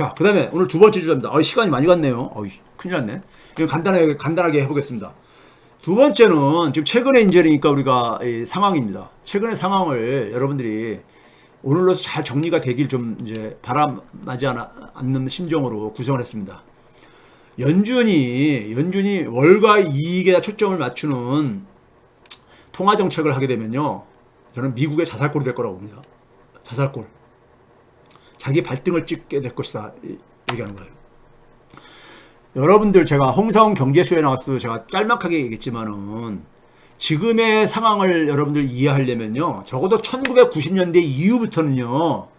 자, 그 다음에 오늘 두 번째 주제입니다. 시간이 많이 갔네요. 큰일 났네. 이거 간단하게 해보겠습니다. 두 번째는 지금 최근의 인재니까 우리가 이 상황입니다. 최근의 상황을 여러분들이 오늘로서 잘 정리가 되길 좀 이제 바람하지 않는 심정으로 구성을 했습니다. 연준이 월가 이익에 초점을 맞추는 통화 정책을 하게 되면요, 저는 미국의 자살골이 될 거라고 봅니다. 자살골. 자기 발등을 찍게 될 것이다 얘기하는 거예요. 여러분들, 제가 홍사원 경제쇼에 나왔을 때도 제가 짤막하게 얘기했지만은 지금의 상황을 여러분들 이해하려면요, 적어도 1990년대 이후부터는요,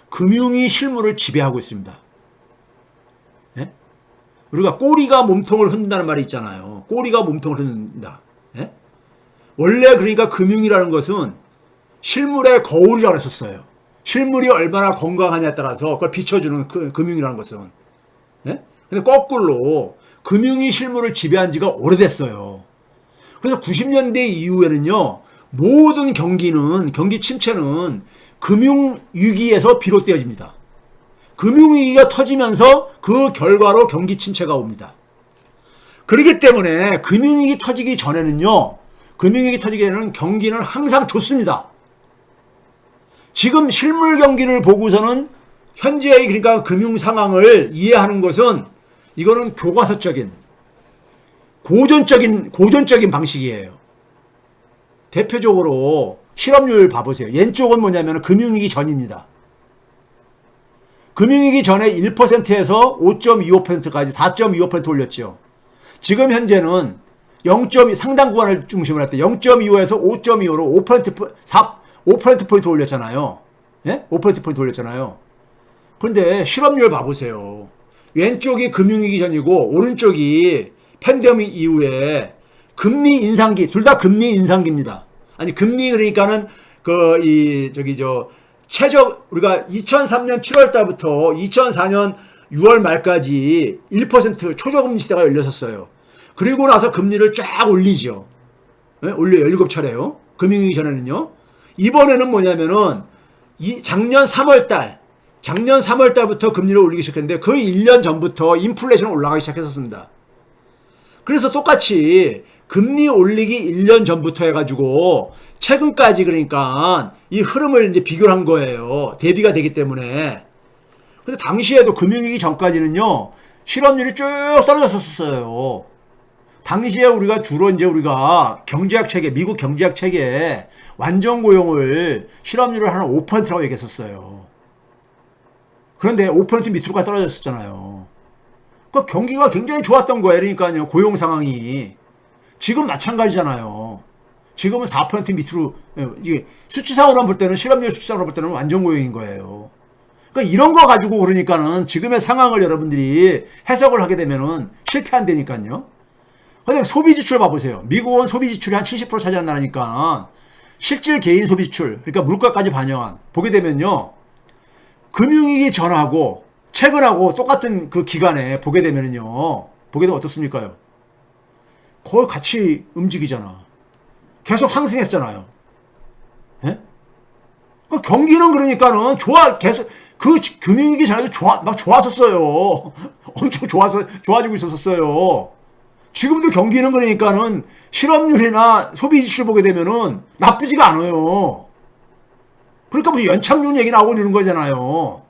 금융이 실물을 지배하고 있습니다. 예? 우리가 꼬리가 몸통을 흔든다는 말이 있잖아요. 꼬리가 몸통을 흔든다. 예? 원래 그러니까 금융이라는 것은 실물의 거울이라고 했었어요. 실물이 얼마나 건강하냐에 따라서 그걸 비춰주는 금융이라는 것은. 예? 근데 거꾸로 금융이 실물을 지배한 지가 오래됐어요. 그래서 90년대 이후에는요, 모든 경기 침체는 금융위기에서 비롯되어집니다. 금융위기가 터지면서 그 결과로 경기 침체가 옵니다. 그렇기 때문에 금융위기 터지기 전에는 경기는 항상 좋습니다. 지금 실물 경기를 보고서는 현재의 그러니까 금융 상황을 이해하는 것은 이거는 교과서적인 고전적인 방식이에요. 대표적으로 실업률 봐보세요. 왼쪽은 뭐냐면 금융위기 전입니다. 금융위기 전에 1%에서 5.25%까지 4.25% 올렸죠. 지금 현재는 0.2 상당 구간을 중심으로 할 때 0.25에서 5.25로 5%포인트 올렸잖아요. 예? 5%포인트 올렸잖아요. 그런데 실업률 봐보세요. 왼쪽이 금융위기 전이고 오른쪽이 팬데믹 이후에 금리 인상기, 둘 다 금리 인상기입니다. 아니, 금리 그러니까는 우리가 2003년 7월 달부터 2004년 6월 말까지 1% 초저금리 시대가 열렸었어요. 그리고 나서 금리를 쫙 올리죠. 네? 올려 17차례요. 금융위기 전에는요. 이번에는 뭐냐면은 작년 3월 달부터 금리를 올리기 시작했는데 그 1년 전부터 인플레이션이 올라가기 시작했었습니다. 그래서 똑같이 금리 올리기 1년 전부터 해가지고 최근까지 그러니까 이 흐름을 이제 비교를 한 거예요. 대비가 되기 때문에. 근데 당시에도 금융위기 전까지는요, 실업률이 쭉 떨어졌었어요. 당시에 우리가 주로 우리가 경제학 체계, 미국 경제학 체계에 완전 고용을 실업률을 한 5%라고 얘기했었어요. 그런데 5% 밑으로까지 떨어졌었잖아요. 그 경기가 굉장히 좋았던 거예요. 그러니까요, 고용 상황이. 지금 마찬가지잖아요. 지금은 4% 밑으로, 이게 수치상으로 볼 때는, 실업률 수치상으로 볼 때는 완전 고용인 거예요. 그러니까 이런 거 가지고 그러니까는 지금의 상황을 여러분들이 해석을 하게 되면은 실패한다니까요. 그다음에 소비 지출 봐보세요. 미국은 소비 지출이 한 70% 차지한다니까 실질 개인 소비 지출, 그러니까 물가까지 반영한, 보게 되면요, 금융위기 전하고 최근하고 똑같은 그 기간에 보게 되면은요, 보게 되면 어떻습니까요? 거의 같이 움직이잖아. 계속 상승했잖아요. 예? 그 경기는 그러니까는 계속 그 금융위기 전에도 막 좋았었어요. 엄청 좋아지고 있었어요. 지금도 경기는 그러니까는 실업률이나 소비 지출 보게 되면은 나쁘지가 않아요. 그러니까 무슨 연착륙 얘기 나오고 이러는 거잖아요.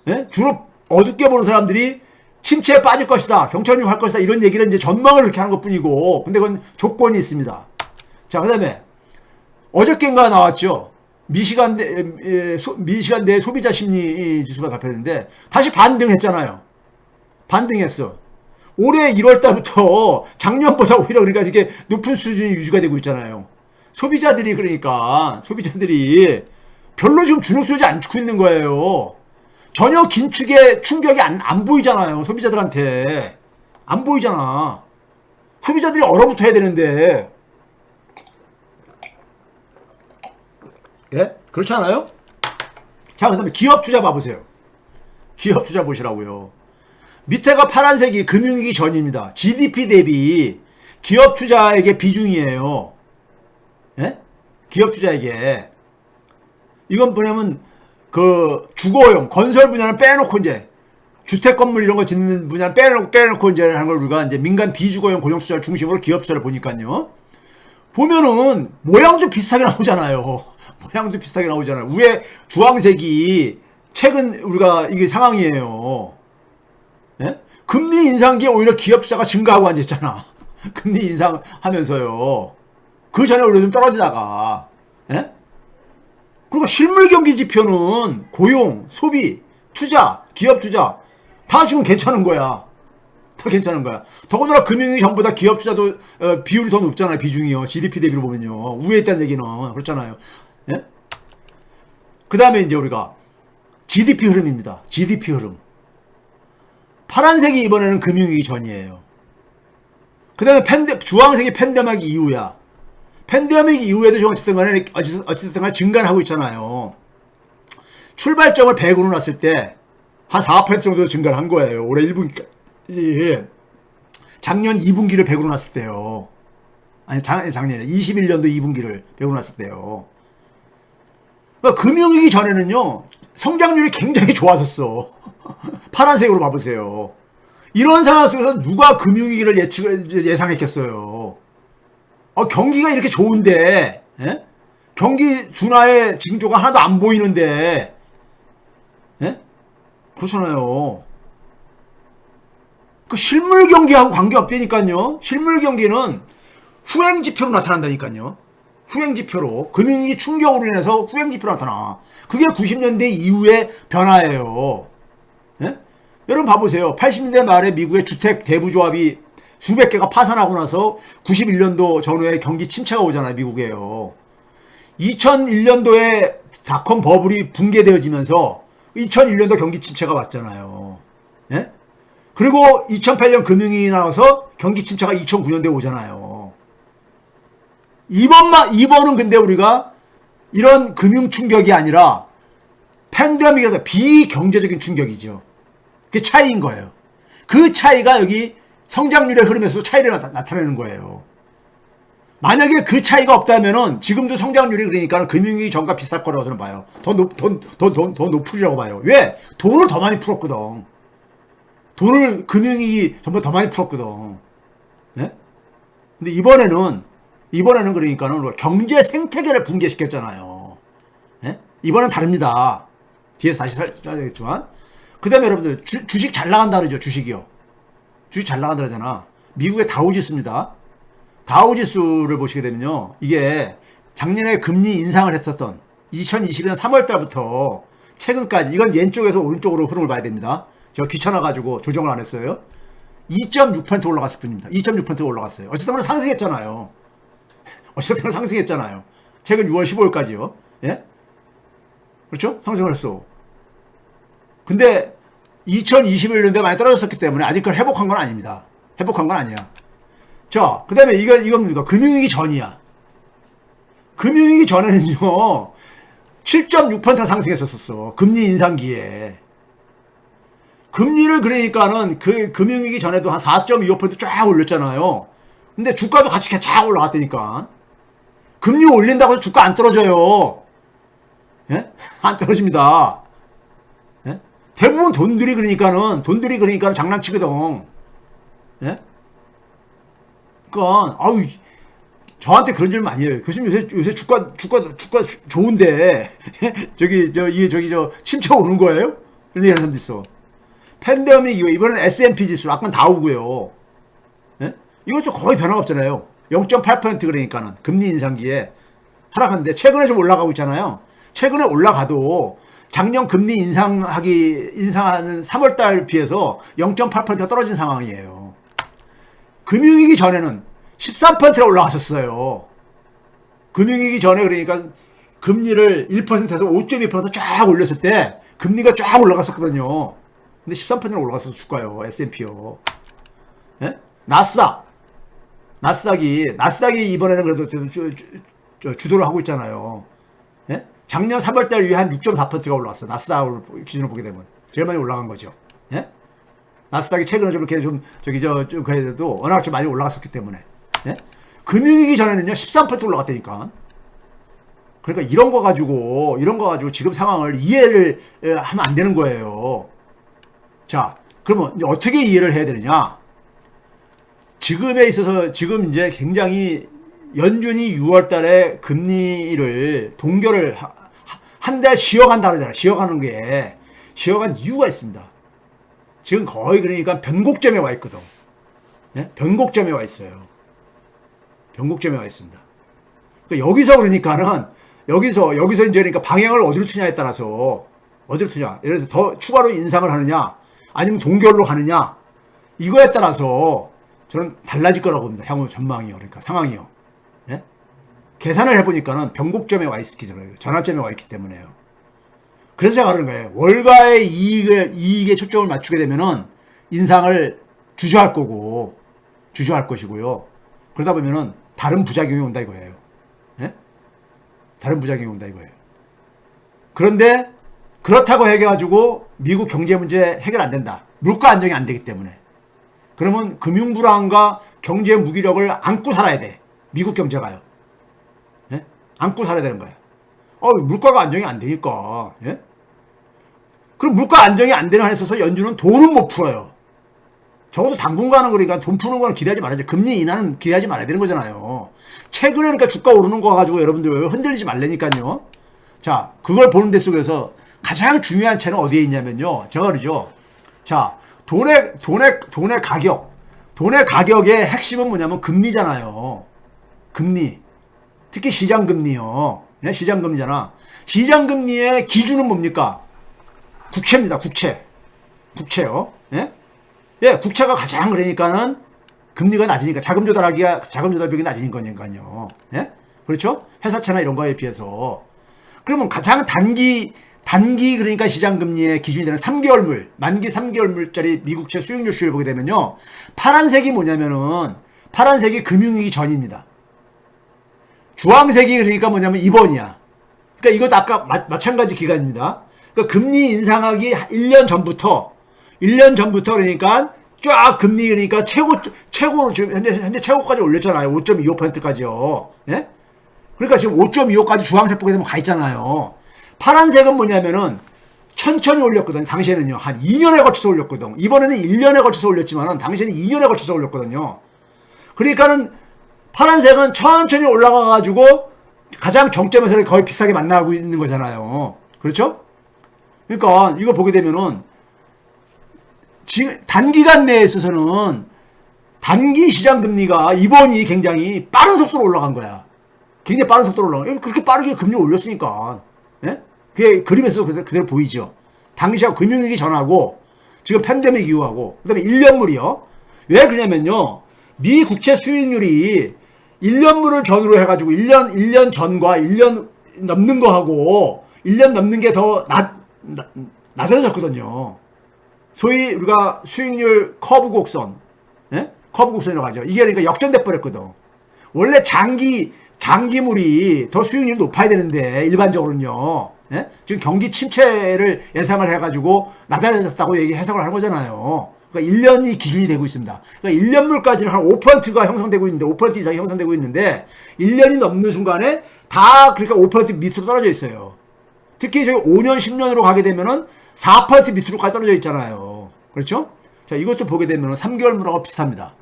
예? 주로 어둡게 보는 사람들이 침체에 빠질 것이다, 경착륙 할 것이다, 이런 얘기를 이제 전망을 그렇게 하는 것 뿐이고, 근데 그건 조건이 있습니다. 자, 그 다음에 어저께인가 나왔죠. 미시간대 소비자 심리 지수가 발표했는데 다시 반등했잖아요. 반등했어. 올해 1월 달부터 작년보다 오히려 그러니까 이렇게 높은 수준이 유지가 되고 있잖아요. 소비자들이 별로 지금 주눅 들지 않고 있는 거예요. 전혀 긴축의 충격이 안 보이잖아요. 소비자들한테. 안 보이잖아. 소비자들이 얼어붙어야 되는데. 예? 그렇지 않아요? 자, 그 다음에 기업 투자 봐보세요. 기업 투자 보시라고요. 밑에가 파란색이 금융위기 전입니다. GDP 대비 기업 투자액의 비중이에요. 예? 기업 투자액에. 이건 뭐냐면, 그, 주거용, 건설 분야는 빼놓고 이제, 주택 건물 이런 거 짓는 분야 빼놓고 이제 하는 걸 우리가 이제 민간 비주거용 고용 투자를 중심으로 기업 투자를 보니까요. 보면은 모양도 비슷하게 나오잖아요. 모양도 비슷하게 나오잖아요. 위에 주황색이 최근 우리가 이게 상황이에요. 예? 금리 인상기에 오히려 기업 투자가 증가하고 앉았잖아. 금리 인상하면서요. 그 전에 오히려 좀 떨어지다가. 예? 그리고 실물 경기 지표는 고용, 소비, 투자, 기업 투자 다 지금 괜찮은 거야. 다 괜찮은 거야. 더군다나 금융위 전보다 기업 투자도 비율이 더 높잖아요. 비중이요. GDP 대비로 보면요. 우위에 있다는 얘기는 그렇잖아요. 예? 그 다음에 이제 우리가 GDP 흐름입니다. GDP 흐름. 파란색이 이번에는 금융위기 전이에요. 그 다음에 주황색이 팬데믹 이후야. 팬데믹 이후에도 어쨌든 간에 증가를 하고 있잖아요. 출발점을 100으로 놨을 때 한 4% 정도 증가를 한 거예요. 올해 1분기. 작년 2분기를 100으로 놨을 때요. 아니, 작년에 21년도 2분기를 100으로 놨을 때요. 그러니까 금융위기 전에는요, 성장률이 굉장히 좋았었어. 파란색으로 봐보세요. 이런 상황 속에서 누가 금융위기를 예상했겠어요. 경기가 이렇게 좋은데, 예? 경기 둔화의 징조가 하나도 안 보이는데, 예? 그렇잖아요. 그 실물 경기하고 관계없다니까요. 실물 경기는 후행 지표로 나타난다니까요. 후행 지표로. 금융위기 충격으로 인해서 후행 지표로 나타나. 그게 90년대 이후의 변화예요. 예? 여러분 봐보세요. 80년대 말에 미국의 주택 대부조합이 수백 개가 파산하고 나서 91년도 전후에 경기 침체가 오잖아요. 미국에요. 2001년도에 닷컴 버블이 붕괴되어지면서 2001년도 경기 침체가 왔잖아요. 예? 그리고 2008년 금융위기 나와서 경기 침체가 2009년도에 오잖아요. 이번은 근데 우리가 이런 금융 충격이 아니라 팬데믹이라서 비경제적인 충격이죠. 그게 차이인 거예요. 그 차이가 여기 성장률의 흐름에서 차이를 나타내는 거예요. 만약에 그 차이가 없다면은 지금도 성장률이 그러니까 금융위기 전과 비슷할 거라고 저는 봐요. 더 높으리라고 봐요. 왜? 돈을 더 많이 풀었거든. 돈을 금융위기 전부 더 많이 풀었거든. 예? 근데 이번에는 그러니까는 경제 생태계를 붕괴시켰잖아요. 예? 이번엔 다릅니다. 뒤에서 다시 써야 되겠지만. 그 다음에 여러분들, 주식 잘 나간다 그러죠, 주식이요. 주식 잘 나간다 그러잖아. 미국의 다우지수입니다. 다우지수를 보시게 되면요. 이게 작년에 금리 인상을 했었던 2021년 3월 달부터 최근까지, 이건 왼쪽에서 오른쪽으로 흐름을 봐야 됩니다. 제가 귀찮아가지고 조정을 안 했어요. 2.6% 올라갔을 뿐입니다. 2.6%가 올라갔어요. 어쨌든 간에 상승했잖아요. 어쨌든 상승했잖아요. 최근 6월 15일까지요. 예? 그렇죠? 상승을 했어. 근데 2021년도에 많이 떨어졌었기 때문에 아직 그걸 회복한 건 아닙니다. 회복한 건 아니야. 자, 그 다음에 이건 뭡니까? 금융위기 전이야. 금융위기 전에는요, 7.6% 상승했었어. 금리 인상기에. 금리를 그러니까는 그 금융위기 전에도 한 4.25%쫙 올렸잖아요. 근데 주가도 같이 쫙 올라갔다니까. 금리 올린다고 해서 주가 안 떨어져요. 예? 안 떨어집니다. 예? 대부분 돈들이 그러니까는 장난치거든. 예? 그러니까 아유, 저한테 그런 질 많이 해요. 교수님 요새 주가 좋은데 저기 침체 오는 거예요? 이런 얘기하는 사람도 있어. 팬데믹 이후 이번엔 S&P 지수 아까 나오고요. 예? 이것도 거의 변화가 없잖아요. 0.8% 그러니까는 금리 인상기에 하락하는데 최근에 좀 올라가고 있잖아요. 최근에 올라가도 작년 금리 인상하는 3월달 비해서 0.8%가 떨어진 상황이에요. 금융위기 전에는 13%가 올라갔었어요. 금융위기 전에 그러니까 금리를 1%에서 5.2% 쫙 올렸을 때 금리가 쫙 올라갔었거든요. 근데 13%가 올라갔어서 주가요. S&P요. 예? 나스닥이 이번에는 그래도 주도를 하고 있잖아요. 예? 작년 3월달 위에 한 6.4%가 올라왔어. 나스닥을 기준으로 보게 되면 제일 많이 올라간 거죠. 예? 나스닥이 최근에 좀 이렇게 그래도 워낙 좀 많이 올라갔었기 때문에. 예? 금융위기 전에는요 13% 올라갔다니까. 그러니까 이런 거 가지고 지금 상황을 이해를 하면 안 되는 거예요. 자, 그러면 이제 어떻게 이해를 해야 되느냐? 지금에 있어서 지금 이제 굉장히 연준이 6월 달에 금리를 동결을 한 달 쉬어간다 그러잖아. 쉬어간 이유가 있습니다. 지금 거의 그러니까 변곡점에 와 있거든. 예? 변곡점에 와 있어요. 변곡점에 와 있습니다. 그러니까 여기서 그러니까는 여기서 이제 그러니까 방향을 어디로 트냐에 따라서 어디로 트냐. 예를 들어서 더 추가로 인상을 하느냐 아니면 동결로 가느냐 이거에 따라서 저는 달라질 거라고 봅니다. 향후 전망이요. 그러니까 상황이요. 예? 계산을 해보니까는 변곡점에 와 있기 때문에 전환점에 와 있기 때문에요. 그래서 제가 그러는 거예요. 월가의 이익에 초점을 맞추게 되면은 인상을 주저할 것이고요. 그러다 보면은 다른 부작용이 온다 이거예요. 예? 다른 부작용이 온다 이거예요. 그런데 그렇다고 해가지고 미국 경제 문제 해결 안 된다. 물가 안정이 안 되기 때문에. 그러면 금융 불안과 경제 무기력을 안고 살아야 돼. 미국 경제가요. 예? 안고 살아야 되는 거야. 물가가 안정이 안 되니까. 예? 그럼 물가 안정이 안 되는 한에 있어서 연준은 돈은 못 풀어요. 적어도 당분간은 그러니까 돈 푸는 거는 기대하지 말아야지. 금리 인하는 기대하지 말아야 되는 거잖아요. 최근에 그러니까 주가 오르는 거 가지고 여러분들 흔들리지 말라니까요. 자, 그걸 보는 데 속에서 가장 중요한 차는 어디에 있냐면요. 제가 그러죠. 자, 돈의 가격. 돈의 가격의 핵심은 뭐냐면 금리잖아요. 금리. 특히 시장금리요. 네? 시장금리잖아. 시장금리의 기준은 뭡니까? 국채입니다. 국채요. 예? 예, 국채가 가장 그러니까는 금리가 낮으니까 자금 조달벽이 낮은 거니까요. 예? 그렇죠? 회사채나 이런 거에 비해서. 그러면 가장 단기 그러니까 시장금리의 기준이 되는 3개월물, 만기 3개월물짜리 미국채 수익률 수를 보게 되면요. 파란색이 뭐냐면은, 파란색이 금융위기 전입니다. 주황색이 그러니까 뭐냐면 2번이야. 그러니까 이것도 아까 마찬가지 기간입니다. 그러니까 금리 인상하기 1년 전부터 그러니까 쫙 금리 그러니까 최고로 지금 현재 최고까지 올렸잖아요. 5.25%까지요. 예? 그러니까 지금 5.25까지 주황색 보게 되면 가 있잖아요. 파란색은 뭐냐면은 천천히 올렸거든요. 당시에는요. 한 2년에 걸쳐서 올렸거든. 이번에는 1년에 걸쳐서 올렸지만은 당시에는 2년에 걸쳐서 올렸거든요. 그러니까는 파란색은 천천히 올라가가지고 가장 정점에서 거의 비슷하게 만나고 있는 거잖아요. 그렇죠? 그러니까 이거 보게 되면은 지금 단기간 내에 있어서는 단기 시장 금리가 이번이 굉장히 빠른 속도로 올라간 거야. 굉장히 빠른 속도로 올라간 거야. 그렇게 빠르게 금리 올렸으니까. 예? 그게 그림에서도 그대로 보이죠. 당시하고 금융위기 전하고 지금 팬데믹 이후하고 그다음에 1년물이요. 왜 그러냐면요. 미 국채 수익률이 1년물을 전후로 해가지고 1년 전과 1년 넘는 거하고 1년 넘는 게 더 낮아졌거든요. 소위 우리가 수익률 커브 곡선, 예? 커브 곡선이라고 하죠. 이게 그러니까 역전돼 버렸거든. 원래 장기물이 더 수익률이 높아야 되는데 일반적으로는요. 예? 지금 경기 침체를 예상을 해가지고 낮아졌다고 해석을 하는 거잖아요. 그러니까 1년이 기준이 되고 있습니다. 그러니까 1년물까지는 한 5%가 형성되고 있는데 5% 이상이 형성되고 있는데 1년이 넘는 순간에 다 그러니까 5% 밑으로 떨어져 있어요. 특히 저희 5년, 10년으로 가게 되면은 4% 밑으로까지 떨어져 있잖아요. 그렇죠? 자, 이것도 보게 되면은 3개월물하고 비슷합니다.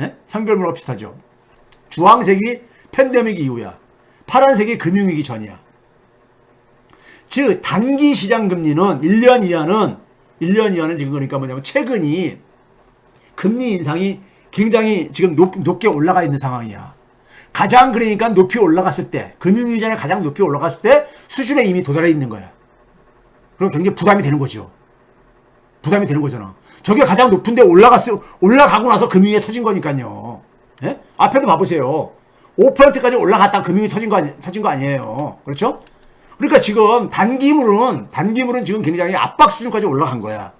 예? 3개월물하고 비슷하죠. 주황색이 팬데믹 이후야. 파란색이 금융위기 전이야. 즉, 단기 시장 금리는 1년 이하는 지금 그러니까 뭐냐면 최근이 금리 인상이 굉장히 지금 높게 올라가 있는 상황이야. 가장 그러니까 높이 올라갔을 때, 금융위기 전에 가장 높이 올라갔을 때 수준에 이미 도달해 있는 거야. 그럼 굉장히 부담이 되는 거죠. 부담이 되는 거잖아. 저게 가장 높은데 올라가고 나서 금융이 터진 거니까요. 예? 앞에도 봐보세요. 5%까지 올라갔다 금융이 터진 거 아니에요. 그렇죠? 그러니까 지금 단기물은 지금 굉장히 압박 수준까지 올라간 거야.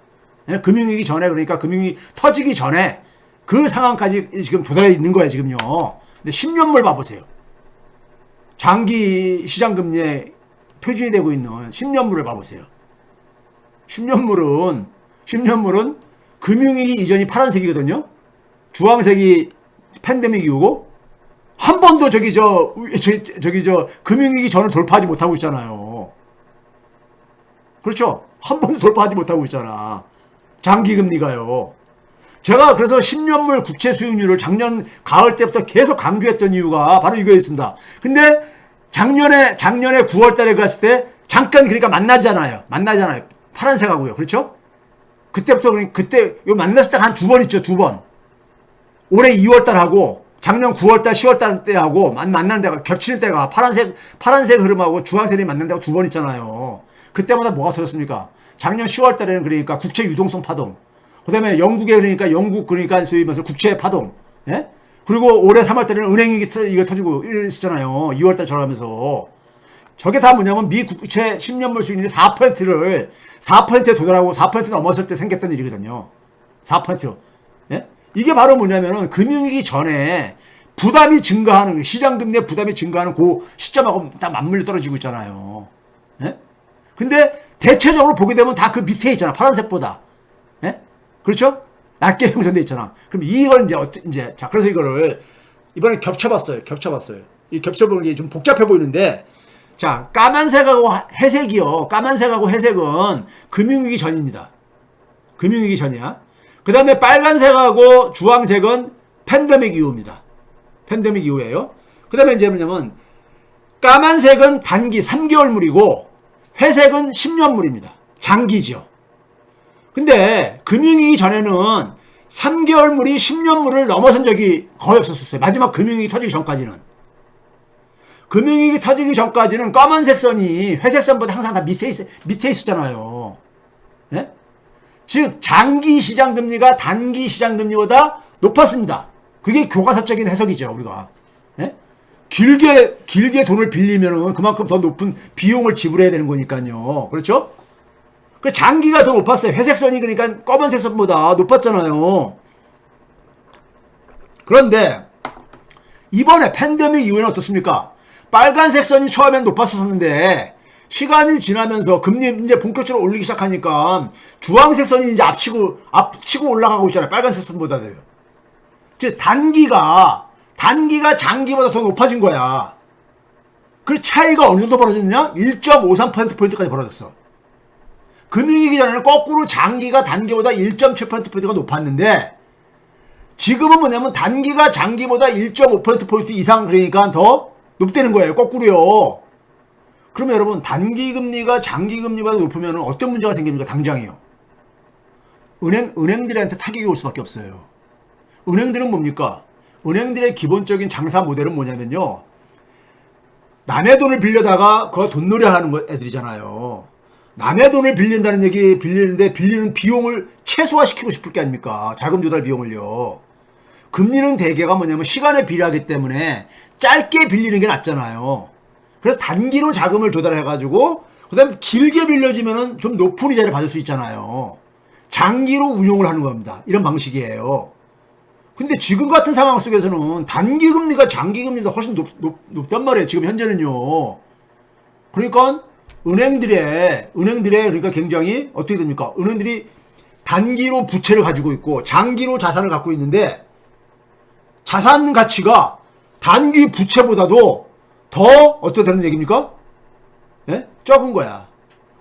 예? 금융위기 전에 그러니까 금융이 터지기 전에 그 상황까지 지금 도달해 있는 거야, 지금요. 근데 10년물 봐보세요. 장기 시장금리에 표준이 되고 있는 10년물을 봐보세요. 10년물은 금융위기 이전이 파란색이거든요. 주황색이 팬데믹 이후고 한 번도 금융위기 전을 돌파하지 못하고 있잖아요. 그렇죠? 한 번도 돌파하지 못하고 있잖아. 장기금리가요. 제가 그래서 10년물 국채 수익률을 작년 가을 때부터 계속 강조했던 이유가 바로 이거였습니다. 근데 작년에 9월 달에 갔을 때 잠깐 그러니까 만나잖아요. 파란색하고요. 그렇죠? 그때부터 그때 요 만났을 때 한 두 번 있죠. 두 번. 올해 2월 달하고 작년 9월 달, 10월 달 때하고 만나는 데가 겹치는 때가 파란색 흐름하고 주황색이 만나는 데가 두 번 있잖아요. 그때마다 뭐가 터졌습니까? 작년 10월 달에는 그러니까 국채 유동성 파동. 그다음에 영국 소위 말해서 국채 파동. 예? 그리고 올해 3월 달에는 은행이 이거 터지고 이랬었잖아요. 2월 달 절하면서. 저게 다 뭐냐면 미 국채 10년물 수익률이 4%에 도달하고 4% 넘었을 때 생겼던 일이거든요. 4%. 예? 이게 바로 뭐냐면은 금융위기 전에 부담이 증가하는, 시장금리의 부담이 증가하는 그 시점하고 다 맞물려 떨어지고 있잖아요. 예? 근데 대체적으로 보게 되면 다 그 밑에 있잖아. 파란색보다. 예? 그렇죠? 낮게 형성돼 있잖아. 그럼 이걸 자, 그래서 이거를 이번에 겹쳐봤어요. 이 겹쳐보는 게 좀 복잡해 보이는데, 자, 까만색하고 회색이요. 까만색하고 회색은 금융위기 전입니다. 금융위기 전이야. 그 다음에 빨간색하고 주황색은 팬데믹 이후입니다. 팬데믹 이후예요. 그 다음에 이제 뭐냐면, 까만색은 단기 3개월물이고, 회색은 10년물입니다. 장기죠. 근데 금융위기 전에는 3개월물이 10년물을 넘어선 적이 거의 없었어요. 마지막 금융위기 터지기 전까지는. 금융위기 터지기 전까지는 검은색 선이 회색 선보다 항상 다 밑에 있었잖아요. 예? 즉 장기 시장 금리가 단기 시장 금리보다 높았습니다. 그게 교과서적인 해석이죠, 우리가. 예? 길게 돈을 빌리면은 그만큼 더 높은 비용을 지불해야 되는 거니까요. 그렇죠? 그 장기가 더 높았어요. 회색 선이 그러니까 검은색 선보다 높았잖아요. 그런데 이번에 팬데믹 이후에는 어떻습니까? 빨간색 선이 처음엔 높았었는데 시간이 지나면서 금리 이제 본격적으로 올리기 시작하니까 주황색 선이 이제 앞치고 올라가고 있잖아요. 빨간색 선보다도요. 즉 단기가 장기보다 더 높아진 거야. 그 차이가 어느 정도 벌어졌냐? 1.53%포인트까지 벌어졌어. 금융위기 전에는 거꾸로 장기가 단기보다 1.7%포인트가 높았는데 지금은 뭐냐면 단기가 장기보다 1.5%포인트 이상 그러니까 더 높다는 거예요. 거꾸로요. 그러면 여러분 단기금리가 장기금리보다 높으면 어떤 문제가 생깁니까? 당장이요. 은행들한테 타격이 올 수밖에 없어요. 은행들은 뭡니까? 은행들의 기본적인 장사 모델은 뭐냐면요. 남의 돈을 빌려다가 그거 돈놀이 하는 애들이잖아요. 남의 돈을 빌리는데 빌리는 비용을 최소화시키고 싶을 게 아닙니까? 자금 조달 비용을요. 금리는 대개가 뭐냐면 시간에 비례하기 때문에 짧게 빌리는 게 낫잖아요. 그래서 단기로 자금을 조달해가지고 그 다음에 길게 빌려주면은 좀 높은 이자를 받을 수 있잖아요. 장기로 운용을 하는 겁니다. 이런 방식이에요. 근데 지금 같은 상황 속에서는 단기 금리가 장기 금리보다 훨씬 높단 말이에요. 지금 현재는요. 그러니까 은행들의 그러니까 굉장히 어떻게 됩니까? 은행들이 단기로 부채를 가지고 있고 장기로 자산을 갖고 있는데 자산 가치가 단기 부채보다도 더 어떻게 되는 얘기입니까? 예? 적은 거야.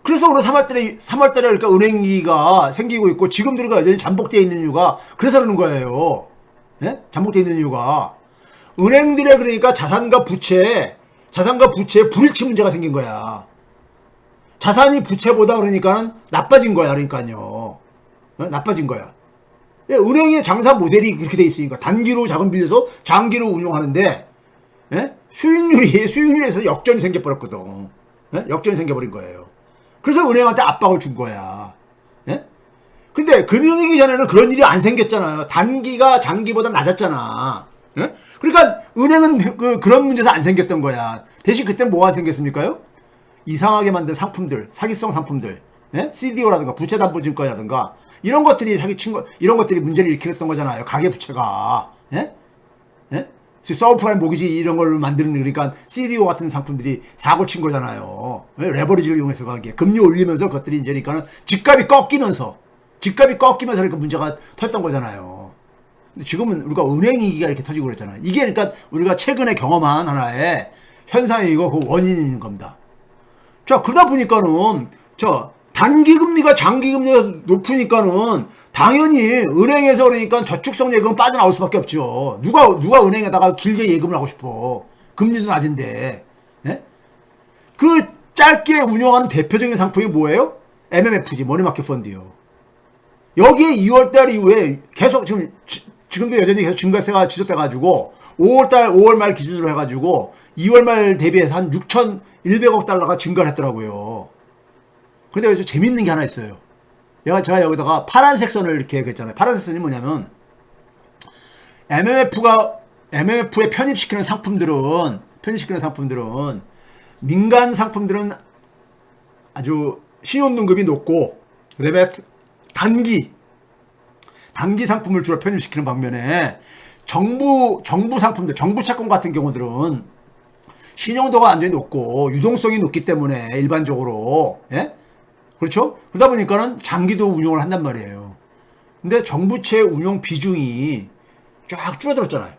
그래서 오늘 3월달에 그러니까 은행위기가 생기고 있고 지금도 우리가 여전히 잠복되어 있는 이유가 그래서 그러는 거예요. 예? 잠복되어 있는 이유가 은행들의 그러니까 자산과 부채에 불일치 문제가 생긴 거야. 자산이 부채보다 그러니까 나빠진 거야. 그러니까요. 예? 나빠진 거야. 예, 은행의 장사 모델이 그렇게 돼 있으니까 단기로 자금 빌려서 장기로 운용하는데 예? 수익률에서 역전이 생겨버렸거든. 예? 역전이 생겨버린 거예요. 그래서 은행한테 압박을 준 거야. 예? 근데 금융위기 전에는 그런 일이 안 생겼잖아요. 단기가 장기보다 낮았잖아. 예? 그러니까 은행은 그런 문제에서 안 생겼던 거야. 대신 그때 뭐가 생겼습니까요? 이상하게 만든 상품들, 사기성 상품들, 예? CDO라든가 부채담보증권이라든가 이런 것들이 이런 것들이 문제를 일으켰던 거잖아요. 가계부채가. 예? 예? 서브프라임 모기지 이런 걸 만드는 그러니까 CDO 같은 상품들이 사고 친 거잖아요. 예? 레버리지를 이용해서 가게 금리 올리면서 그것들이 이제 그러니까 집값이 꺾이면서 그러니까 문제가 터졌던 거잖아요. 근데 지금은 우리가 은행위기가 이렇게 터지고 그랬잖아요. 이게 그러니까 우리가 최근에 경험한 하나의 현상이고 그 원인인 겁니다. 자, 그러다 보니까는 단기 금리가 장기 금리가 높으니까는 당연히 은행에서 그러니까 저축성 예금은 빠져나올 수밖에 없죠. 누가 은행에다가 길게 예금을 하고 싶어. 금리도 낮은데. 예? 그 짧게 운영하는 대표적인 상품이 뭐예요? MMF지, 머니마켓 펀드요. 여기에 2월달 이후에 계속 지금도 여전히 계속 증가세가 지속돼가지고 5월 말 기준으로 해가지고 2월 말 대비해서 한 6,100억 달러가 증가를 했더라고요. 근데 여기서 재밌는 게 하나 있어요. 제가 여기다가 파란색 선을 이렇게 그랬잖아요. 파란색 선이 뭐냐면 MMF에 편입시키는 상품들은 민간 상품들은 아주 신용등급이 높고 그다음에 단기 상품을 주로 편입시키는 반면에 정부 상품들, 정부 채권 같은 경우들은 신용도가 완전히 높고 유동성이 높기 때문에 일반적으로, 예? 그렇죠? 그러다 보니까는 장기도 운용을 한단 말이에요. 근데 정부채 운용 비중이 쫙 줄어들었잖아요.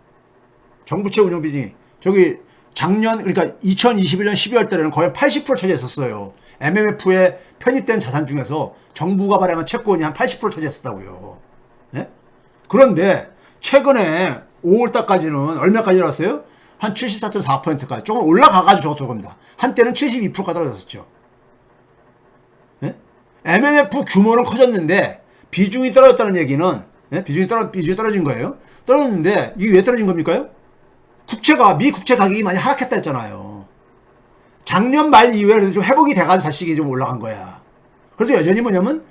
정부채 운용 비중이 저기 작년 그러니까 2021년 12월 달에는 거의 80% 차지했었어요. MMF에 편입된 자산 중에서 정부가 발행한 채권이 한 80% 차지했었다고요. 네? 그런데 최근에 5월 달까지는 얼마까지 올랐어요? 한 74.4%까지 조금 올라가가지고 저것도 겁니다. 한때는 72%까지 떨어졌었죠. 네? MMF 규모는 커졌는데 비중이 떨어졌다는 얘기는, 네? 비중이 떨어진 거예요. 떨어졌는데 이게 왜 떨어진 겁니까? 미 국채 가격이 많이 하락했다 했잖아요. 작년 말 이후에 그래도 좀 회복이 돼가지고 다시 좀 올라간 거야. 그래도 여전히 뭐냐면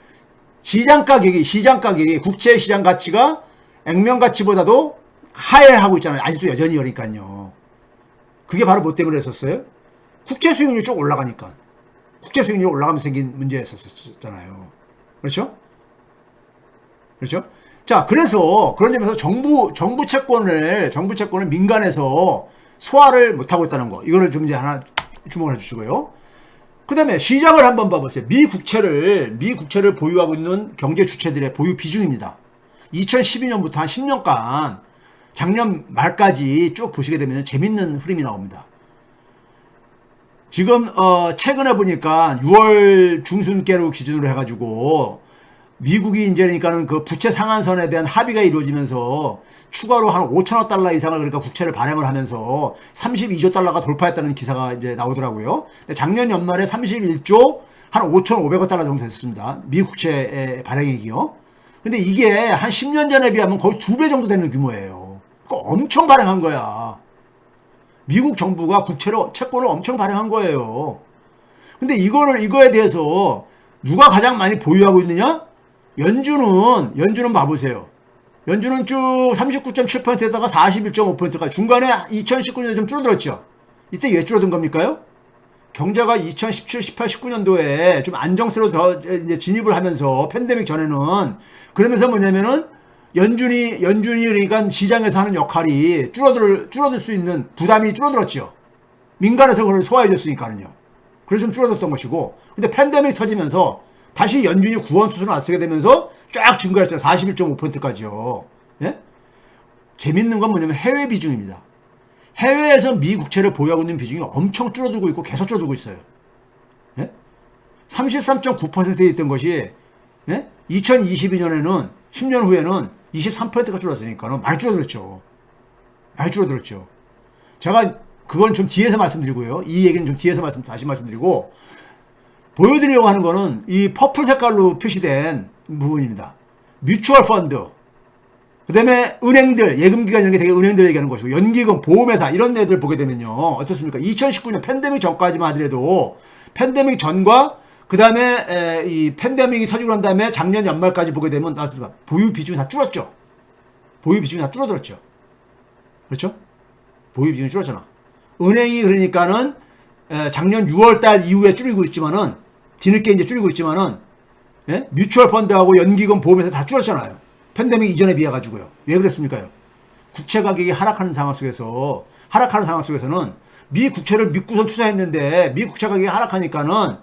시장 가격이 국채 시장 가치가 액면 가치보다도 하회하고 있잖아요. 아직도 여전히 그러니까요. 그게 바로 뭐 때문에 했었어요? 국채 수익률이 쭉 올라가니까. 국채 수익률이 올라가면서 생긴 문제였었잖아요. 그렇죠? 그렇죠? 자, 그래서 그런 점에서 정부 채권을 민간에서 소화를 못하고 있다는 거. 이거를 좀 이제 하나 주목을 해주시고요. 그 다음에 시장을 한번 봐보세요. 미 국채를 보유하고 있는 경제 주체들의 보유 비중입니다. 2012년부터 한 10년간 작년 말까지 쭉 보시게 되면 재밌는 흐름이 나옵니다. 지금 최근에 보니까 6월 중순께로 기준으로 해가지고 미국이 이제 그러니까는 그 부채 상한선에 대한 합의가 이루어지면서 추가로 한 5천억 달러 이상을 그러니까 국채를 발행을 하면서 32조 달러가 돌파했다는 기사가 이제 나오더라고요. 작년 연말에 31조 한 5,500억 달러 정도 됐습니다. 미 국채의 발행액이요. 근데 이게 한 10년 전에 비하면 거의 2배 정도 되는 규모예요. 그러니까 엄청 발행한 거야. 미국 정부가 채권을 엄청 발행한 거예요. 근데 이거에 대해서 누가 가장 많이 보유하고 있느냐? 연준은 봐보세요. 연준은 쭉 39.7%에다가 41.5%까지 중간에 2019년에 좀 줄어들었죠. 이때 왜 줄어든 겁니까요? 경제가 2017, 18, 19년도에 좀 안정세로 더 이제 진입을 하면서 팬데믹 전에는 그러면서 뭐냐면은 연준이 그러니까 시장에서 하는 역할이 줄어들 수 있는 부담이 줄어들었죠. 민간에서 그걸 소화해 줬으니까는요. 그래서 좀 줄어들었던 것이고, 근데 팬데믹 터지면서 다시 연준이 구원투수를 나서게 되면서 쫙 증가했잖아요. 41.5%까지요. 예? 재밌는 건 뭐냐면 해외 비중입니다. 해외에서 미 국채를 보유하고 있는 비중이 엄청 줄어들고 있고 계속 줄어들고 있어요. 예? 33.9%에 있던 것이, 예? 2022년에는 10년 후에는 23%가 줄었으니까는 많이 줄어들었죠. 제가 그건 좀 뒤에서 말씀드리고요. 이 얘기는 좀 뒤에서 다시 말씀드리고, 보여드리려고 하는 거는 이 퍼플 색깔로 표시된 부분입니다. 뮤추얼 펀드, 그 다음에 은행들, 예금기관 이런 게 되게 은행들 얘기하는 것이고, 연기금, 보험회사 이런 애들 보게 되면요. 어떻습니까? 2019년 팬데믹 전까지만 하더라도 팬데믹 전과 그 다음에 이 팬데믹이 터지고 난 다음에 작년 연말까지 보게 되면 보유 비중이 다 줄었죠. 보유 비중이 다 줄어들었죠. 그렇죠? 보유 비중이 줄었잖아. 은행이 그러니까는 작년 6월 달 이후에 줄이고 있지만은 뒤늦게 이제 줄이고 있지만은, 예? 뮤추얼 펀드하고 연기금 보험회사 다 줄었잖아요. 팬데믹 이전에 비해 가지고요. 왜 그랬습니까요? 국채 가격이 하락하는 상황 속에서는 미 국채를 믿고선 투자했는데 미 국채 가격이 하락하니까는,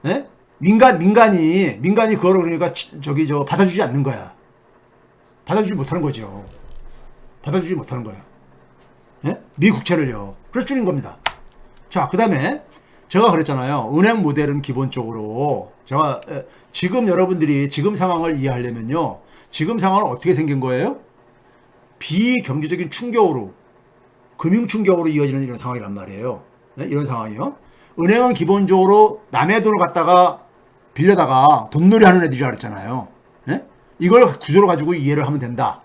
예? 민간이 그거를 그러니까 받아주지 않는 거야. 받아주지 못하는 거죠. 받아주지 못하는 거야. 예? 미 국채를요. 그래서 줄인 겁니다. 자, 그 다음에 제가 그랬잖아요. 은행 모델은 기본적으로 제가 지금 여러분들이 지금 상황을 이해하려면요. 지금 상황은 어떻게 생긴 거예요? 비경제적인 충격으로 금융 충격으로 이어지는 이런 상황이란 말이에요. 네? 이런 상황이요. 은행은 기본적으로 남의 돈을 갖다가 빌려다가 돈놀이 하는 애들이라 그랬잖아요. 네? 이걸 구조로 가지고 이해를 하면 된다.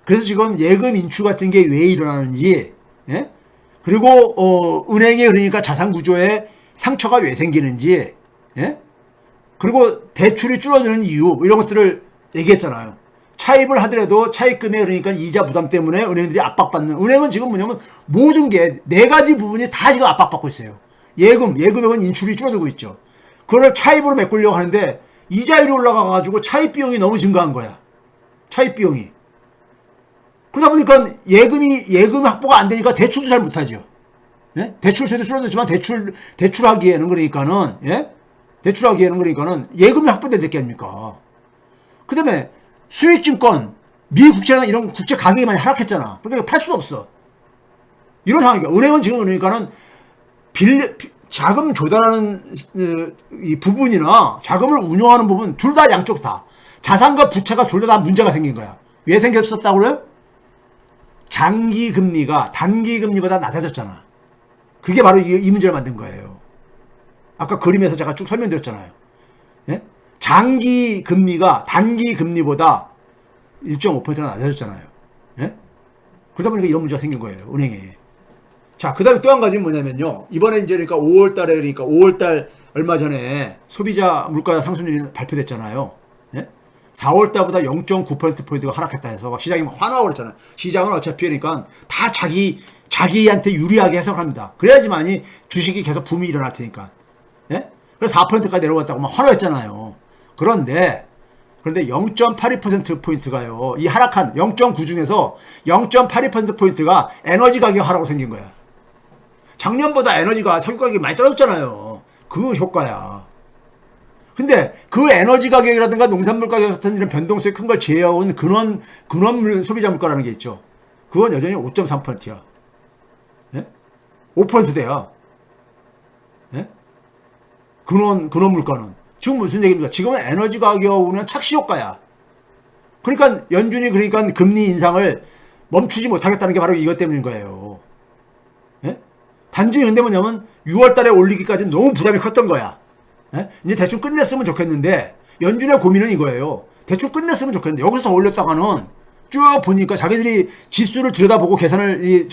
그래서 지금 예금 인출 같은 게 왜 일어나는지, 예? 그리고 은행에 그러니까 자산 구조에 상처가 왜 생기는지, 예? 그리고 대출이 줄어드는 이유 이런 것들을 얘기했잖아요. 차입을 하더라도 차입금에 그러니까 이자 부담 때문에 은행들이 압박받는, 은행은 지금 뭐냐면 모든 게 네 가지 부분이 다 지금 압박받고 있어요. 예금액은 인출이 줄어들고 있죠. 그걸 차입으로 메꾸려고 하는데 이자율이 올라가가지고 차입 비용이 너무 증가한 거야. 차입 비용이. 그러다 보니까 예금 확보가 안 되니까 대출도 잘 못하죠. 예? 대출세도 줄어들지만 대출하기에는 그러니까는, 예? 대출하기에는 그러니까는 예금이 확보돼야 될 게 아닙니까? 그 다음에 수익증권, 미국채나 이런 국채 가격이 많이 하락했잖아. 그러니까 팔 수도 없어. 이런 상황이니까. 은행은 지금 그러니까는 자금 조달하는 이 부분이나 자금을 운용하는 부분 둘 다 양쪽 다. 자산과 부채가 둘 다 문제가 생긴 거야. 왜 생겼었다고 그래요? 장기 금리가 단기 금리보다 낮아졌잖아. 그게 바로 이 문제를 만든 거예요. 아까 그림에서 제가 쭉 설명드렸잖아요. 예? 장기 금리가 단기 금리보다 1.5%나 낮아졌잖아요. 예? 그러다 보니까 이런 문제가 생긴 거예요. 은행에. 자, 그 다음에 또 한 가지는 뭐냐면요. 이번에 이제 그러니까 5월달 얼마 전에 소비자 물가 상승률이 발표됐잖아요. 예? 4월달보다 0.9%포인트가 하락했다 해서 시장이 화나고 그랬잖아요. 시장은 어차피 그러니까 다 자기한테 유리하게 해석합니다. 그래야지만이 주식이 계속 붐이 일어날 테니까. 예? 그래서 4%까지 내려갔다고 막 화나했잖아요. 그런데 0.82%포인트가요. 이 하락한 0.9 중에서 0.82%포인트가 에너지 가격 하락으로 생긴 거야. 작년보다 에너지가 석유 가격이 많이 떨어졌잖아요. 그 효과야. 근데 그 에너지 가격이라든가 농산물 가격 같은 이런 변동성이 큰 걸 제외하고는 근원 소비자 물가라는 게 있죠. 그건 여전히 5.3%야. 예? 5%대야. 예? 근원 물가는. 지금 무슨 얘기입니까? 지금은 에너지 가격은 착시 효과야. 그러니까 연준이 그러니까 금리 인상을 멈추지 못하겠다는 게 바로 이것 때문인 거예요. 예? 단지 근데 뭐냐면 6월 달에 올리기까지는 너무 부담이 컸던 거야. 예? 이제 대충 끝냈으면 좋겠는데 연준의 고민은 이거예요. 대충 끝냈으면 좋겠는데 여기서 더 올렸다가는 쭉 보니까 자기들이 지수를 들여다보고 계산을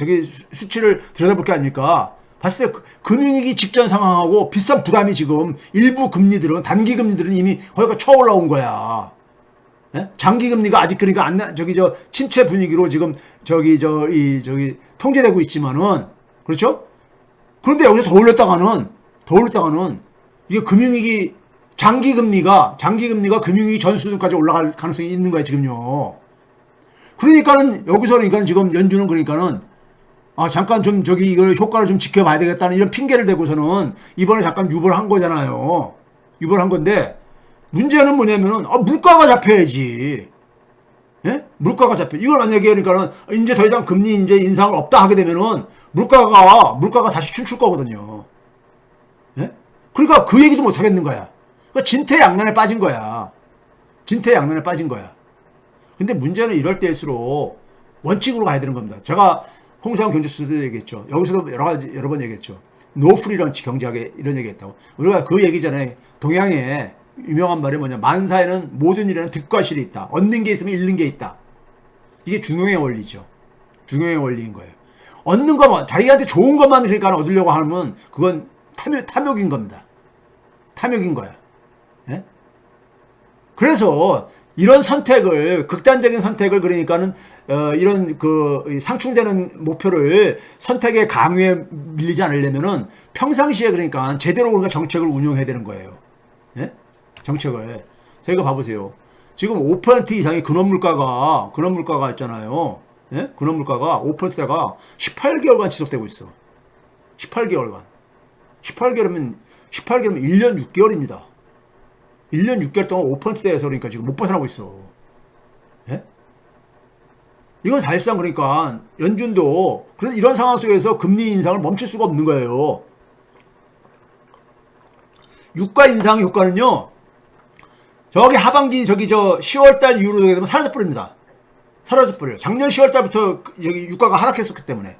수치를 들여다볼 게 아닙니까? 봤을 때 금융위기 직전 상황하고 비슷한 부담이 지금 일부 금리들은 단기 금리들은 이미 거기가 쳐 올라온 거야. 예? 장기 금리가 아직 그러니까 침체 분위기로 지금 통제되고 있지만은 그렇죠? 그런데 여기서 더 올렸다가는 이게 금융위기 장기 금리가 금융위기 전 수준까지 올라갈 가능성이 있는 거야 지금요. 그러니까는 여기서 그러니까 지금 연준은 그러니까는 잠깐 좀 이걸 효과를 좀 지켜봐야 되겠다는 이런 핑계를 대고서는 이번에 잠깐 유보를 한 거잖아요. 유보를 한 건데 문제는 뭐냐면은 물가가 잡혀야지. 예? 물가가 잡혀. 이걸 만약에 그러니까는 이제 더 이상 금리 이제 인상을 없다 하게 되면은 물가가 다시 춤출 거거든요. 예? 그러니까 그 얘기도 못 하겠는 거야. 그러니까 진퇴양난에 빠진 거야. 근데 문제는 이럴 때일수록 원칙으로 가야 되는 겁니다. 제가 홍사원 경제수도 얘기했죠. 여기서도 여러 번 얘기했죠. 노프리런치 경제학에 이런 얘기했다고. 우리가 그 얘기잖아요. 동양에 유명한 말이 뭐냐. 만사에는 모든 일에는 득과 실이 있다. 얻는 게 있으면 잃는 게 있다. 이게 중용의 원리죠. 중용의 원리인 거예요. 얻는 것만, 자기한테 좋은 것만 그러니까 얻으려고 하면 그건 탐욕인 겁니다. 탐욕인 거야. 예? 그래서 이런 선택을, 극단적인 선택을 그러니까는 이런 상충되는 목표를 선택의 강요에 밀리지 않으려면은 평상시에 그러니까 제대로 우리가 정책을 운용해야 되는 거예요. 예? 정책을. 저희가 봐보세요. 지금 5% 이상의 근원 물가가 있잖아요. 예? 근원 물가가 5%가 18개월간 지속되고 있어. 18개월간. 18개월이면 1년 6개월입니다. 1년 6개월 동안 5%대에서 그러니까 지금 못 벗어나고 있어. 예? 이건 사실상 그러니까 연준도 이런 상황 속에서 금리 인상을 멈출 수가 없는 거예요. 유가 인상 효과는요, 저기 하반기, 10월달 이후로 되게 되면 사라져버립니다. 사라져버려요. 작년 10월달부터 여기 유가가 하락했었기 때문에.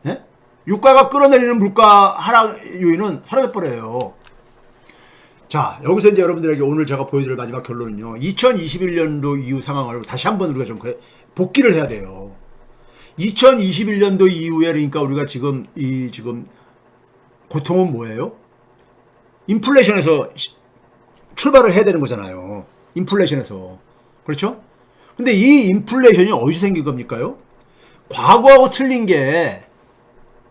예? 유가가 끌어내리는 물가 하락 요인은 사라져버려요. 자, 여기서 이제 여러분들에게 오늘 제가 보여드릴 마지막 결론은요, 2021년도 이후 상황을 다시 한번 우리가 좀 복기를 해야 돼요. 2021년도 이후에, 그러니까 우리가 지금 고통은 뭐예요? 인플레이션에서 출발을 해야 되는 거잖아요. 인플레이션에서. 그렇죠? 근데 이 인플레이션이 어디서 생긴 겁니까요? 과거하고 틀린 게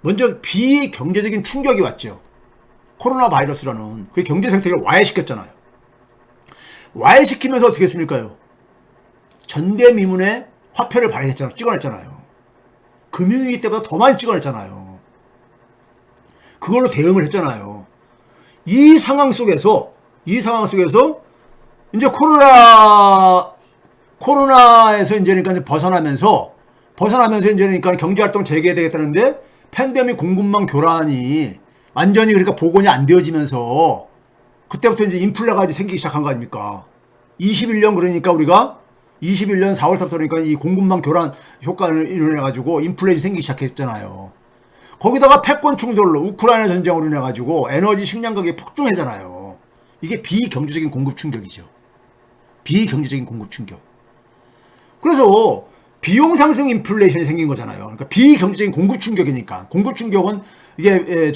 먼저 비경제적인 충격이 왔죠. 코로나 바이러스라는 그 경제 생태계를 와해시켰잖아요. 와해시키면서 어떻게 했습니까요? 전대미문의 화폐를 발행했잖아요. 찍어냈잖아요. 금융위기 때보다 더 많이 찍어냈잖아요. 그걸로 대응을 했잖아요. 이 상황 속에서 이제 코로나에서 이제 그러니까 벗어나면서 이제 그러니까 경제활동 재개되겠다는데 팬데믹 공급망 교란이 완전히 그러니까 복원이 안 되어지면서 그때부터 이제 인플레가 이제 생기기 시작한 거 아닙니까? 21년 그러니까 우리가 21년 4월부터 그러니까 이 공급망 교란 효과를 인해가지고 인플레이션이 생기기 시작했잖아요. 거기다가 패권 충돌로 우크라이나 전쟁으로 인해가지고 에너지 식량 가격이 폭등하잖아요. 이게 비경제적인 공급 충격이죠. 비경제적인 공급 충격. 그래서 비용 상승 인플레이션이 생긴 거잖아요. 그러니까 비경제적인 공급 충격이니까. 공급 충격은 이게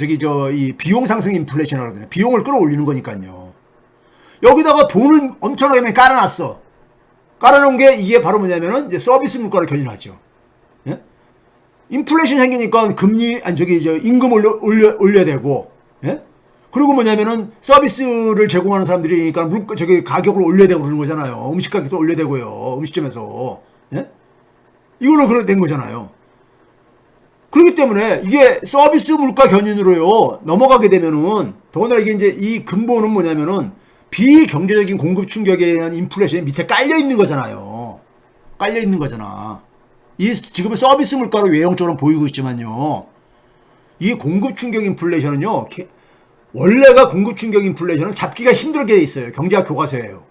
이 비용 상승 인플레이션이라고 하거든요. 비용을 끌어올리는 거니까요. 여기다가 돈을 엄청나게 깔아놨어. 깔아놓은 게 이게 바로 뭐냐면은 이제 서비스 물가를 견인하죠. 예? 인플레이션 생기니까 임금 올려야 되고, 예? 그리고 뭐냐면은 서비스를 제공하는 사람들이니까 가격을 올려야 되고 그러는 거잖아요. 음식 가격도 올려야 되고요. 음식점에서. 예? 이걸로 그렇게 된 거잖아요. 그렇기 때문에 이게 서비스 물가 견인으로요, 넘어가게 되면은, 더군다나 이게 이제 이 근본은 뭐냐면은, 비경제적인 공급 충격에 의한 인플레이션이 밑에 깔려 있는 거잖아요. 깔려 있는 거잖아. 지금은 서비스 물가로 외형적으로 보이고 있지만요, 이 공급 충격 인플레이션은요, 원래가 공급 충격 인플레이션은 잡기가 힘들게 돼 있어요. 경제학 교과서예요.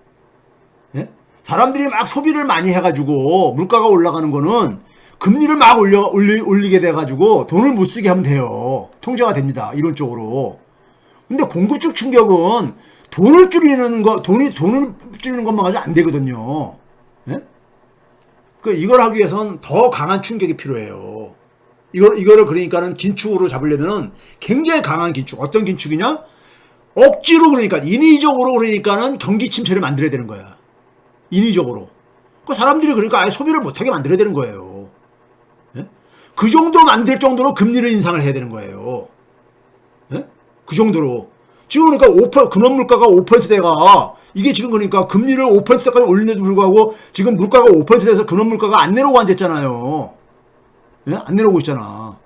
예? 사람들이 막 소비를 많이 해가지고 물가가 올라가는 거는 금리를 막 올리게 돼가지고 돈을 못 쓰게 하면 돼요. 통제가 됩니다. 이론적으로. 근데 공급적 충격은 돈을 줄이는 것만 가지고 안 되거든요. 예? 이걸 하기 위해서는 더 강한 충격이 필요해요. 이거를 그러니까는 긴축으로 잡으려면은 굉장히 강한 긴축. 어떤 긴축이냐? 억지로 그러니까 인위적으로 그러니까는 경기 침체를 만들어야 되는 거야. 인위적으로. 사람들이 그러니까 아예 소비를 못하게 만들어야 되는 거예요. 예? 그 정도 만들 정도로 금리를 인상을 해야 되는 거예요. 예? 그 정도로. 지금 그러니까 근원 물가가 5%대가 이게 지금 그러니까 금리를 5%까지 올리는데도 불구하고 지금 물가가 5%에서 근원 물가가 안 내려오고 앉았잖아요. 예? 안 내려오고 있잖아.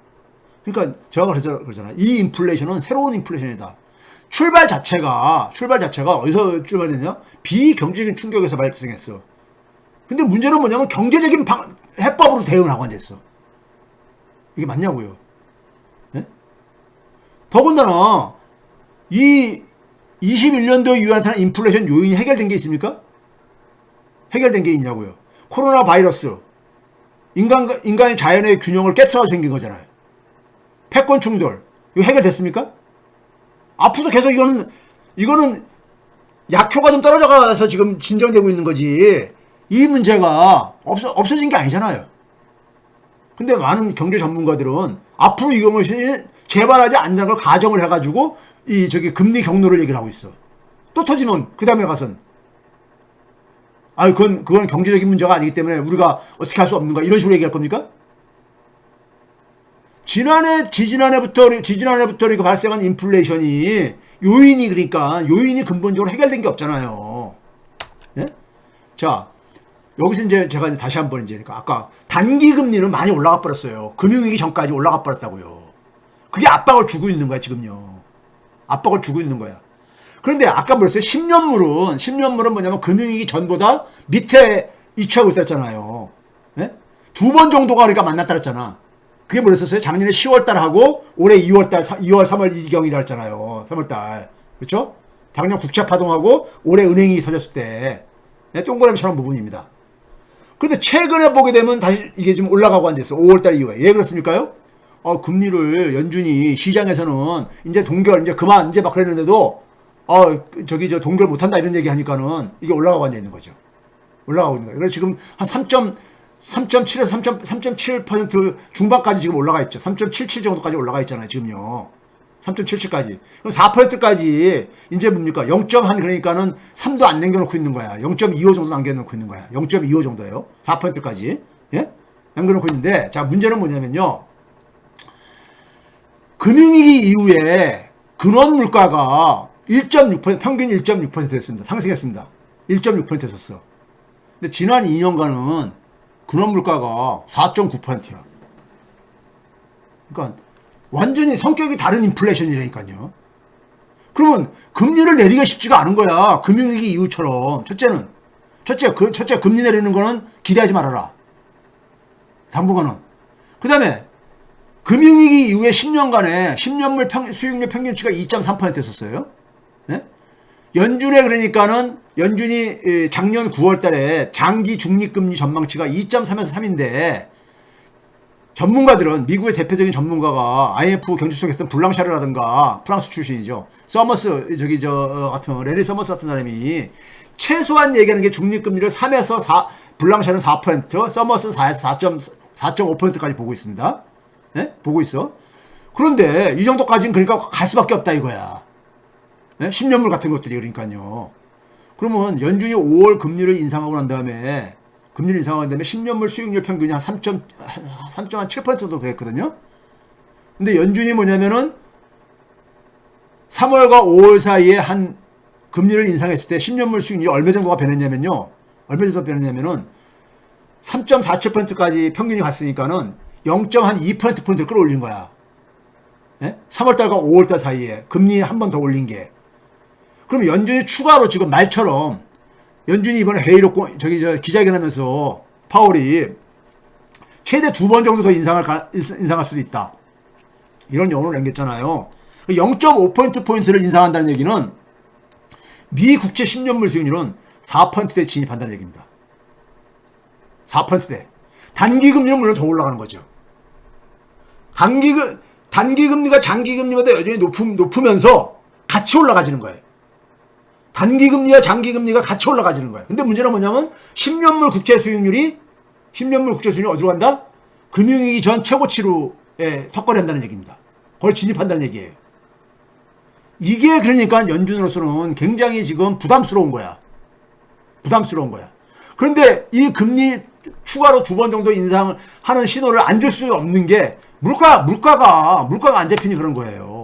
그러니까 제가 그러잖아요. 이 인플레이션은 새로운 인플레이션이다. 출발 자체가 어디서 출발했냐? 비경제적인 충격에서 발생했어. 근데 문제는 뭐냐면 경제적인 해법으로 대응을 하고 앉았어. 이게 맞냐고요. 예? 더군다나 이 21년도 이후에 나타난 인플레이션 요인이 해결된 게 있습니까? 해결된 게 있냐고요. 코로나 바이러스. 인간의 자연의 균형을 깨트려 생긴 거잖아요. 패권 충돌. 이거 해결됐습니까? 앞으로도 계속 이거는 약효가 좀 떨어져가서 지금 진정되고 있는 거지. 이 문제가 없어진 게 아니잖아요. 근데 많은 경제 전문가들은 앞으로 이것이 재발하지 않는 걸 가정을 해가지고 금리 경로를 얘기를 하고 있어. 또 터지면 그 다음에 가선 그건 경제적인 문제가 아니기 때문에 우리가 어떻게 할 수 없는 거야. 이런 식으로 얘기할 겁니까? 지지난해부터 이렇게 발생한 인플레이션이 요인이 근본적으로 해결된 게 없잖아요. 예? 자, 여기서 이제 제가 다시 한번 그러니까 아까 단기 금리는 많이 올라가 버렸어요. 금융위기 전까지 올라가 버렸다고요. 그게 압박을 주고 있는 거야, 지금요. 압박을 주고 있는 거야. 그런데 아까 뭐랬어요? 10년물은 뭐냐면 금융위기 전보다 밑에 위치하고 있었잖아요. 예? 2번 정도가 그러니까 만났다 그랬잖아. 그게 뭐랬었어요? 작년에 10월달 하고 올해 2월, 3월 이경이라 했잖아요. 3월달. 그렇죠? 작년 국채 파동하고 올해 은행이 터졌을 때 동그라미처럼 부분입니다. 그런데 최근에 보게 되면 다시 이게 좀 올라가고 앉아있어. 5월달 이후에. 왜 그렇습니까요? 금리를 연준이 시장에서는 이제 동결 이제 그만 이제 막 그랬는데도 저 동결 못한다 이런 얘기 하니까는 이게 올라가고 앉아 있는 거죠. 올라가고 있는 거예요. 그래서 지금 한 3.7에서 3.7% 중반까지 지금 올라가 있죠. 3.77 정도까지 올라가 있잖아요. 지금요. 3.77까지. 그럼 4%까지 이제 뭡니까? 0.1 그러니까는 3도 안 남겨놓고 있는 거야. 0.25 정도 남겨놓고 있는 거야. 0.25 정도예요. 4%까지. 예? 남겨놓고 있는데, 자, 문제는 뭐냐면요. 금융위기 이후에 근원 물가가 1.6%, 평균 1.6% 됐습니다. 상승했습니다. 1.6%였었어. 근데 지난 2년간은 근원 물가가 4.9%야. 그러니까 완전히 성격이 다른 인플레이션이라니까요. 그러면 금리를 내리기가 쉽지가 않은 거야. 금융위기 이후처럼. 첫째 금리 내리는 거는 기대하지 말아라. 당분간은. 그 다음에 금융위기 이후에 10년간에 10년물 수익률 평균치가 2.3%였었어요. 네? 연준에 그러니까는 연준이 작년 9월 달에 장기 중립금리 전망치가 2.3에서 3인데 전문가들은 미국의 대표적인 전문가가 IMF 경제수석했던 블랑샤르라든가 프랑스 출신이죠. 서머스 같은 레리 서머스 같은 사람이 최소한 얘기하는 게 중립금리를 3에서 4, 블랑샤르는 4%, 서머스는 4에서 4.5%까지 보고 있습니다. 네? 보고 있어. 그런데 이 정도까지는 그러니까 갈 수밖에 없다 이거야. 네? 10년물 같은 것들이 그러니까요. 그러면 연준이 5월 금리를 인상하고 난 다음에 10년물 수익률 평균이 한 3.7% 정도 됐거든요. 근데 연준이 뭐냐면은 3월과 5월 사이에 한 금리를 인상했을 때 10년물 수익률이 얼마 정도가 변했냐면요. 3.47%까지 평균이 갔으니까는 0.2%포인트를 끌어올린 거야. 네? 3월달과 5월달 사이에 금리 한 번 더 올린 게. 그럼 연준이 추가로 지금 말처럼 연준이 이번에 회의록 기자회견하면서 파월이 최대 2번 정도 더 인상할 수도 있다. 이런 여론을 남겼잖아요. 0.5%포인트를 인상한다는 얘기는 미 국채 10년물 수익률은 4%대 진입한다는 얘기입니다. 4%대. 단기금리는 물론 더 올라가는 거죠. 단기금리가 장기금리보다 여전히 높으면서 같이 올라가지는 거예요. 단기금리와 장기금리가 같이 올라가지는 거예요. 근데 문제는 뭐냐면 10년물 국채 수익률이 어디로 간다? 금융위기 전 최고치로 턱걸이한다는 얘기입니다. 거의 진입한다는 얘기예요. 이게 그러니까 연준으로서는 굉장히 지금 부담스러운 거야. 그런데 이 금리 추가로 2번 정도 인상을 하는 신호를 안 줄 수 없는 게 물가가 안 잡히니 그런 거예요.